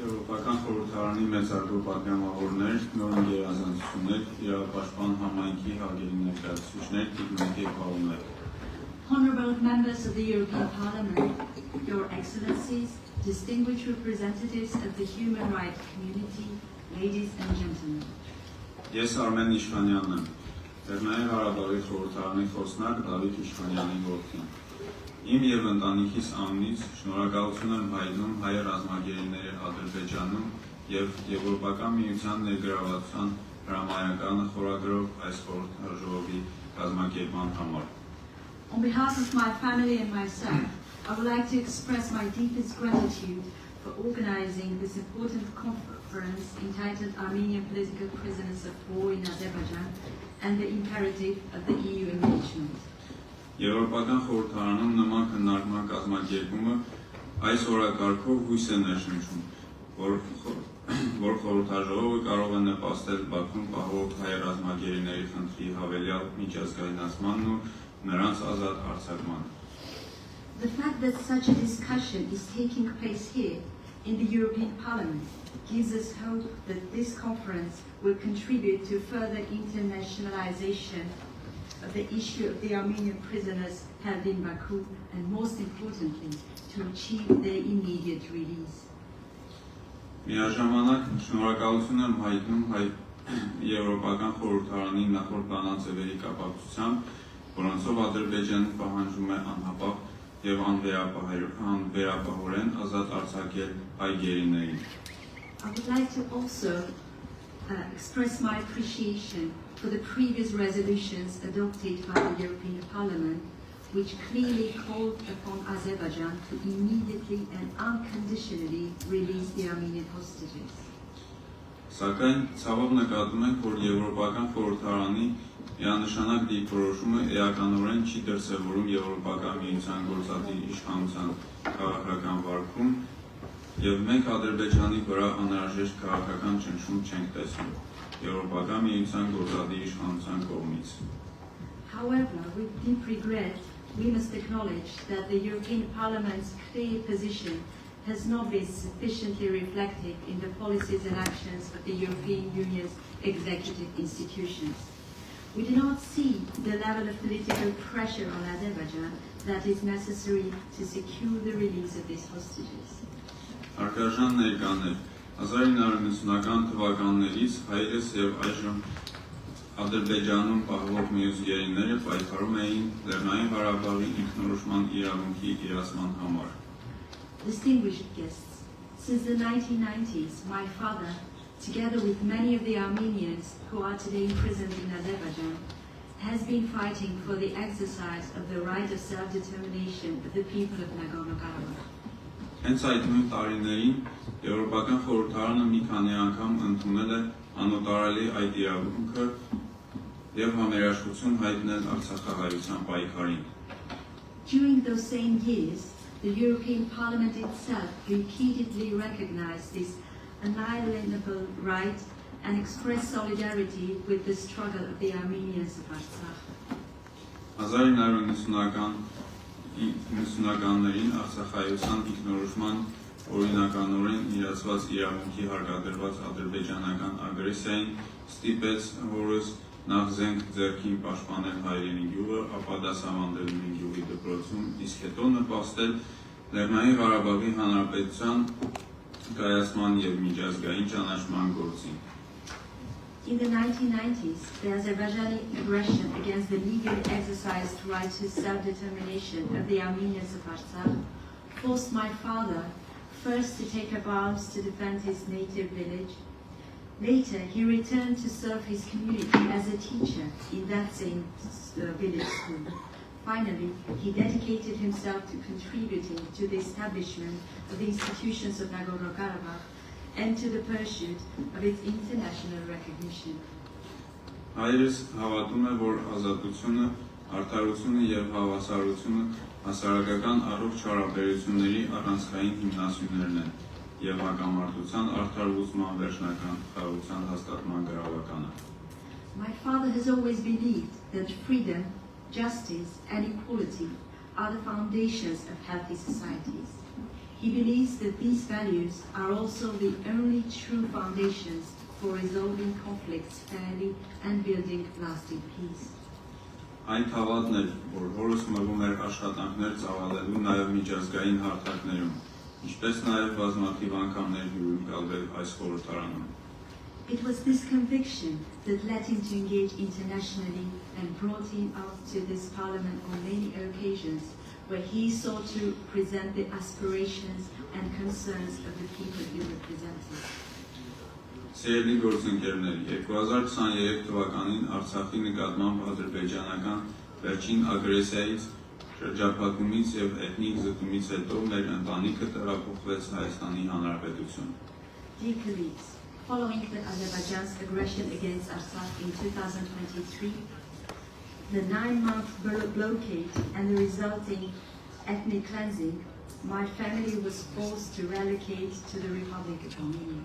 Եվրոպական խորհրդարանի մեծարգո պատգամավորներ, նոր գերազանցություններ, իրավապաշտպան համայնքի հարգելի ներկայացուցիչներ, տիկնոջ եւ պարոններ. Honorable members of the European Parliament, Your Excellencies, distinguished representatives of the human rights community, ladies and gentlemen. Ես Արմեն Իշխանյանն եմ, Լեռնային Ղարաբաղի խորհրդարանի խոսնակ Դավիթ Իշխանյանի որդին։ Իմ եւ ընտանիքիս անունից շնորհակալություն եմ հայտնում հայ ռազմագերիների Ադրբեջանում եւ Եվրոպական միության ներգրավվածության հրամայականը խորագրով այս խորհրդաժողովի կազմակերպման համար։ On behalf of my family and myself, I would like to express my deepest gratitude for organizing this important conference entitled Armenian Political Prisoners of War in Azerbaijan and the Imperative of the EU Engagement. Եվրոպական խորհրդարանում նման քննարկման կազմակերպումը այս օրակարգով հույս է ներշնչում, որ խորհրդաժողովը կարող է նպաստել Բաքվում պահվող հայ ռազմագերիների խնդրի հավելյալ միջազգայնացմանն ու նրանց ազատ արձակմանը։ The fact that such a discussion is taking place here in the European Parliament gives us hope that this conference will contribute to further internationalization of the issue of the Armenian prisoners held in Baku and, most importantly, to achieve their immediate release. Միաժամանակ շնորհակալություն եմ հայտնում Եվրոպական խորհրդարանի նախորդ բանաձևերի կապակցությամբ, որոնցով Ադրբեջանը պահանջում է անհապաղ եւ անվերապահորեն ազատ արձակել հայ գերիներին։ I would like to also express my appreciation for the previous resolutions adopted by the European Parliament, which clearly called upon Azerbaijan to immediately and unconditionally release the Armenian hostages. Սակայն ցավով նկատում ենք, որ Եվրոպական խորհրդարանի միանշանակ դիրքորոշումը էականորեն չի դրսևորում Եվրոպական միության գործադիր իշխանության քաղաքական վարքում եւ մենք Ադրբեջանի վրա անհրաժեշտ քաղաքական ճնշում չենք տեսնում Եվրոպական միության գործադիր իշխանության կողմից։ However, with deep regret, we must acknowledge that the European Parliament's clear position has not been sufficiently reflected in the policies and actions of the European Union's executive institutions. We do not see the level of political pressure on Azerbaijan that is necessary to secure the release of these hostages. Հարգարժան ներկաներ, 1990-ական թվականներից հայերս եւ այժմ Ադրբեջանում պահվող մյուս գերիները պայքարում էին Լեռնային Ղարաբաղի ինքնորոշման իրավունքի իրացման համար։ Distinguished guests, since the 1990s, my father, together with many of the Armenians who are today imprisoned in Azerbaijan, has been fighting for the exercise of the right of self-determination of the people of Nagorno-Karabakh. Հենց այդ նույն տարիներին Եվրոպական խորհրդարանը մի քանի անգամ ընդունել է անօտարալի այդ իրավունքը եւ համերաշխություն հայտնել Արցախահայության պայքարին։ During those same years, the European Parliament itself repeatedly recognized this unalienable right and expressed solidarity with the struggle of the Armenians of Artsakh. 1990-ականներին Արցախայության ինքնորոշման օրինականորեն իրացված իրավունքի հարկադրված ադրբեջանական ագրեսիային ստիպեց հորս նախ զենք ձեռքին պաշտպանել հայրենի գյուղը, ապա դասավանդել նույն գյուղի դպրոցում, իսկ հետո նպաստել Լեռնային Ղարաբաղի Հանրապետության կայացման եւ միջազգային ճանաչման գործին։ In the 1990s, the Azerbaijani aggression against the legally exercised right to self-determination of the Armenians of Artsakh forced my father first to take up arms to defend his native village. Later, he returned to serve his community as a teacher in that same village school. Finally, he dedicated himself to contributing to the establishment of the institutions of Nagorno-Karabakh and to the pursuit of its international recognition. Հայրս հավատում է, որ ազատությունը, արդարությունը եւ հավասարությունը հասարակական առողջ հարաբերությունների առանցքային հիմնասյուներն են եւ հակամարտության արդար լուծման վերջնական խաղաղության հաստատման գրավականը։ My father has always believed that freedom, justice and equality are the foundations of healthy societies. He believes that these values are also the only true foundations for resolving conflicts fairly and building lasting peace. Այն հավատն էր, որ հորս մղում էր աշխատանքներ ծավալելու նաև միջազգային հարթակներում, ինչպես նաև բազմաթիվ անգամներ հյուրընկալվել այս խորհրդարանում։ It was this conviction that led him to engage internationally and brought him out to this parliament on many occasions where he sought to present the aspirations and concerns of the people he represented. Սիրելի գործընկերներ, 2023 թվականին Արցախի նկատմամբ ադրբեջանական վերջին ագրեսիայից, շրջափակումից եւ էթնիկ զտումից հետո մեր ընտանիքը տեղափոխվեց Հայաստանի Հանրապետություն։ Dear colleagues, following the Azerbaijan's aggression against Artsakh in 2023, the 9-month blockade and the resulting ethnic cleansing, my family was forced to relocate to the Republic of Armenia.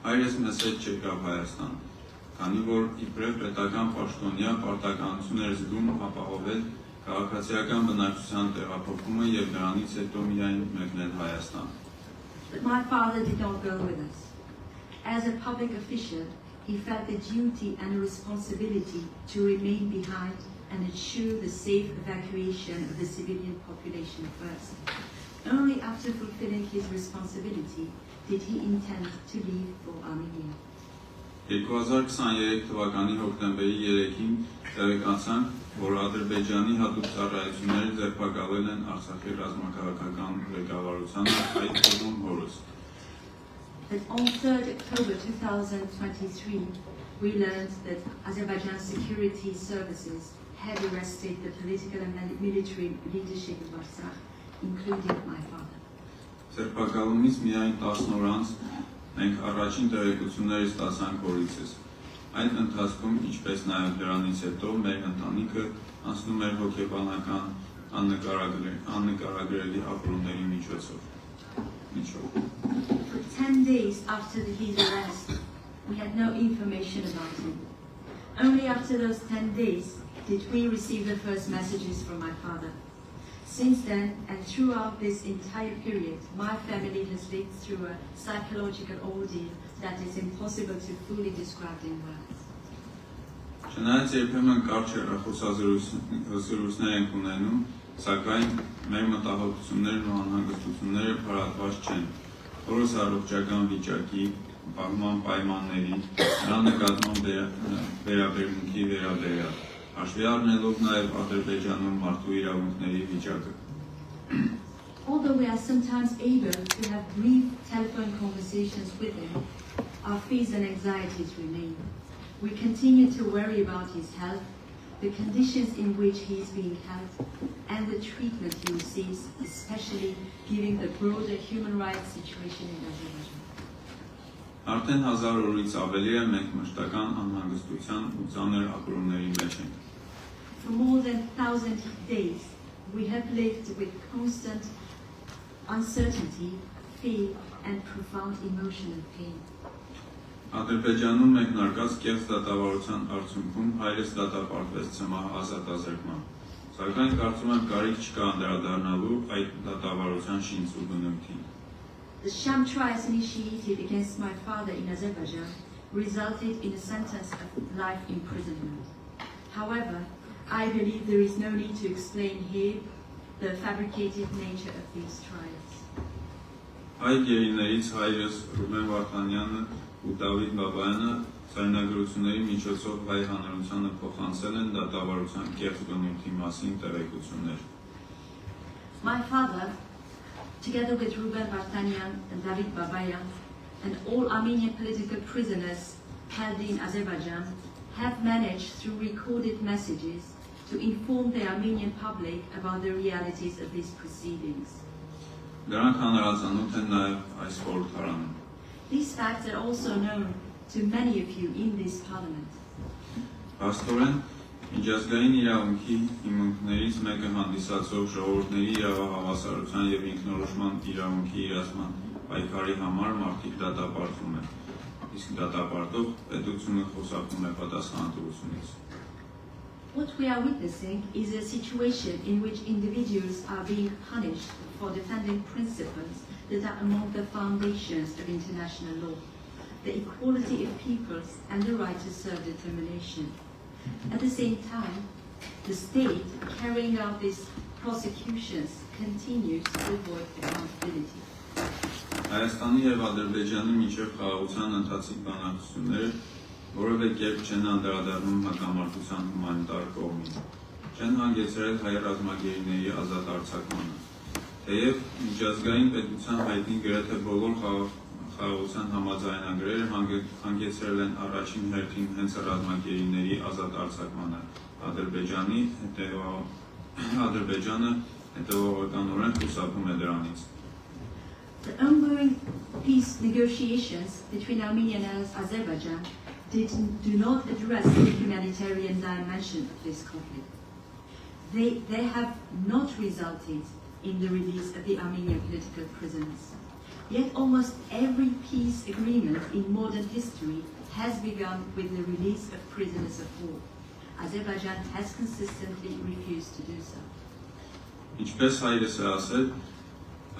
Հայրս մեզ հետ չեկավ Հայաստան, քանի որ իբրև պետական պաշտոնյա պարտականություն էր զգում ապահովել քաղաքացիական բնակչության տեղափոխումը եւ դրանից հետո միայն մեկնել Հայաստան։ But my father did not go with us. As a public official, he felt the duty and responsibility to remain behind and ensure the safe evacuation of the civilian population first. Only after fulfilling his responsibility did he intend to leave for Armenia. 2023 թվականի հոկտեմբերի 3-ին տեղեկացանք, որ Ադրբեջանի հատուկ ծառայությունները ձերբակալել են Արցախի ռազմաքաղաքական ղեկավարությանը, այդ թվում հորս։ But on 3rd October 2023, we learned that Azerbaijan security services had arrested the political and military leadership of Artsakh, including my father. Ձերբակալումից միայն 10 օր անց մենք առաջին տեղեկությունները ստացանք հորիցս։ Այդ ընթացքում, ինչպես նաև դրանից հետո, մեր ընտանիքը անցնում էր հոգեբանական աննկարագրելի ապրումների միջոցով։ For 10 days after his arrest, we had no information about him. Only after those 10 days did we receive the first messages from my father. Since then, and throughout this entire period, my family has lived through a psychological ordeal that is impossible to fully describe in words. Չնայած երբեմն կարճ հեռախոսազրույցներ ենք ունենում, սակայն մեր մտահոգություններն ու անհանգստությունները փարատված չեն։ Հորս առողջական վիճակի, պահման պայմանների, նրա նկատմամբ վերաբերմունքի վերաբերյալ, հաշվի առնելով նաև Ադրբեջանում մարդու իրավունքների վիճակը։ Although we are sometimes able to have brief telephone conversations with him, our fears and anxieties remain. We continue to worry about his health, the conditions in which he is being held, and the treatment he receives, especially given the broader human rights situation in Azerbaijan. Արդեն 1000 օրից ավելի է մենք մշտական անհանգստության ու ծանր ապրումների մեջ ենք։ For more than 1,000 days, we have lived with constant uncertainty, fear, and profound emotional pain. Ադրբեջանում մեկնարկած կեղծ դատավարության արդյունքում հայրս դատապարտվեց ցմահ ազատազրկման, սակայն կարծում եմ կարիք չկա անդրադառնալու այդ դատավարության շինծ ու բնույթին։ The sham trials initiated against my father in Azerbaijan resulted in a sentence of life imprisonment. However, I believe there is no need to explain here the fabricated nature of these trials. Այդ գերիներից հայրս Ռուբեն Վարդանյանը ու Դավիթ Բաբայանը ցայնագրությունների միջոցով հայ հանրությանը փոխանցել են դատավարության կեղծ բնույթի մասին տեղեկություններ։ My father, together with Ruben Vartanyan and David Babayan, and all Armenian political prisoners held in Azerbaijan, have managed through recorded messages to inform the Armenian public about the realities of these proceedings. Դրանք հանրազանուտ են նաև այս խորհրդարանում։ These facts are also known to many of you in this parliament. Փաստորեն, միջազգային իրավունքի հիմունքներից մեկը հանդիսացող ժողովուրդների իրավահավասարության եւ ինքնորոշման իրավունքի իրացման պայքարի համար մարդիկ դատապարտվում են, իսկ դատապարտող պետությունը խոսափում է պատասխանատվությունից։ What we are witnessing is a situation in which individuals are being punished for defending principles that are among the foundations of international law, the equality of peoples and the right to self-determination. At the same time, the state carrying out these prosecutions continues to avoid accountability. Հայաստանի եւ Ադրբեջանի միջև խաղաղության ընթացիկ բանակցությունները որևէ կերպ չեն անդրադառնում հակամարտության հումանիտար կողմին, չեն հանգեցրել հայ ռազմագերիների ազատ արձակմանը, թեև միջազգային պետության հայտնի գրեթե բոլոր խաղաղության համաձայնագրերը հանգեցրել են առաջին հերթին հենց ռազմագերիների ազատ արձակմանը, Ադրբեջանը հետևողականորեն խուսափում է դրանից։ The ongoing peace negotiations between Armenia and Azerbaijan do not address the humanitarian dimension of this conflict. They have not resulted in the release of the Armenian political prisoners. Yet almost every peace agreement in modern history has begun with the release of prisoners of war. Azerbaijan has consistently refused to do so. Ինչպես հայրս է ասել,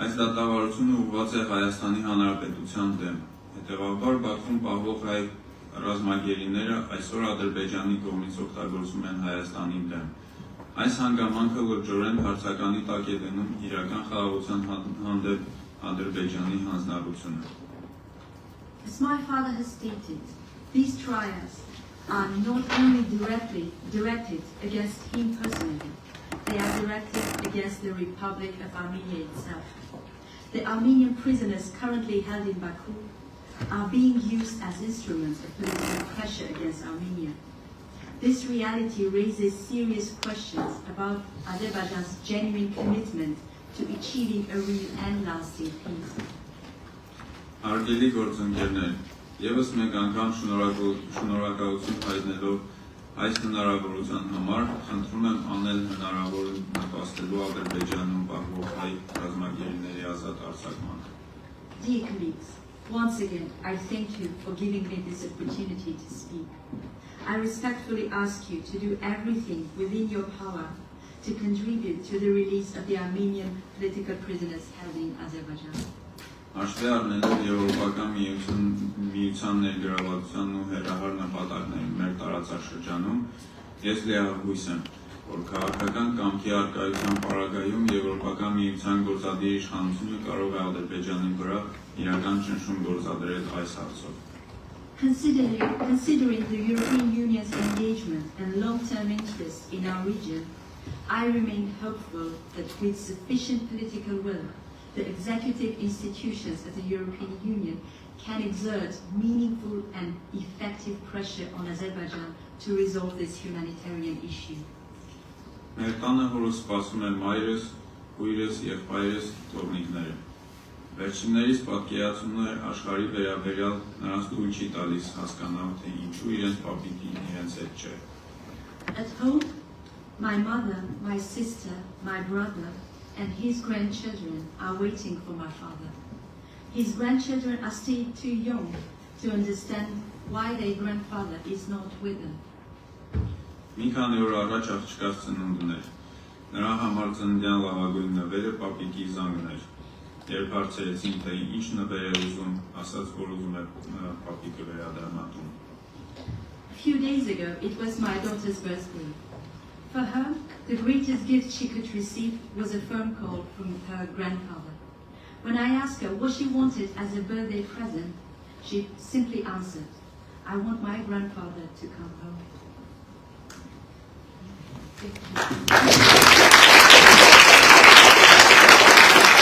այս դատավարությունը ուղղված է Հայաստանի Հանրապետության դեմ։ Հետևաբար Բաքվում պահվող հայ ռազմագերիները այսօր Ադրբեջանի կողմից օգտագործում են Հայաստանի դեմ։ Այս հանգամանքը լրջորեն հարցականի տակ է դնում իրական խաղաղության հանդեպ Ադրբեջանի հանձնառությունը։ As my father has stated, these trials are not only directed against him personally, they are directed against the Republic of Armenia itself. The Armenian prisoners currently held in Baku are being used as instruments of political pressure against Armenia. This reality raises serious questions about Azerbaijan's genuine commitment to achieving a real and lasting peace. Հարգելի գործընկերներ, եւս մեկ անգամ շնորհակալություն հայտնելով այս հնարավորության համար, խնդրում եմ անել հնարավորը նպաստելու Ադրբեջանում պահվող հայ ռազմագերիների ազատ արձակմանը։ Dear colleagues, once again, I thank you for giving me this opportunity to speak. I respectfully ask you to do everything within your power to contribute to the release of the Armenian political prisoners held in Azerbaijan. Հաշվի առնելով Եվրոպական միության ներգրավվածության ու հեռահար նպատակների մեր տարածաշրջանում, ես լիահույս եմ, որ քաղաքական կամքի առկայության պարագայում Եվրոպական միության գործադիր իշխանությունը կարող է Ադրբեջանի վրա իրական ճնշում գործադրել այս հարցով։ Considering the European Union's engagement and long-term interest in our region, I remain hopeful that with sufficient political will, the executive institutions of the European Union can exert meaningful and effective pressure on Azerbaijan to resolve this humanitarian issue. Մեր տանը հորս սպասում են մայրս, քույրս, եղբայրս, թողնիկները։ Վերջիններիս պատկերացումներ աշխարհի վերաբերյալ նրանց թույլ չի տալիս հասկանալ, թե ինչու իրենց պապիկին իրենց հետ չէ։ At home, my mother, my sister, my brother, and his grandchildren are waiting for my father. His grandchildren are still too young to understand why their grandfather is not with them. Մի քանի օր առաջ աղջկաց ծնունդն էր։ Նրա համար ծննդյան լավագույն նվերը պապիկի զանգն էր։ Երբ հարցրեցին, թե ինչ նվեր է ուզում, ասաց, որ ուզում է պապիկը վերադառնատուն։ A few days ago, it was my daughter's birthday. For her, the greatest gift she could receive was a phone call from her grandfather. When I asked her what she wanted as a birthday present, she simply answered, "I want my grandfather to come home." Thank you.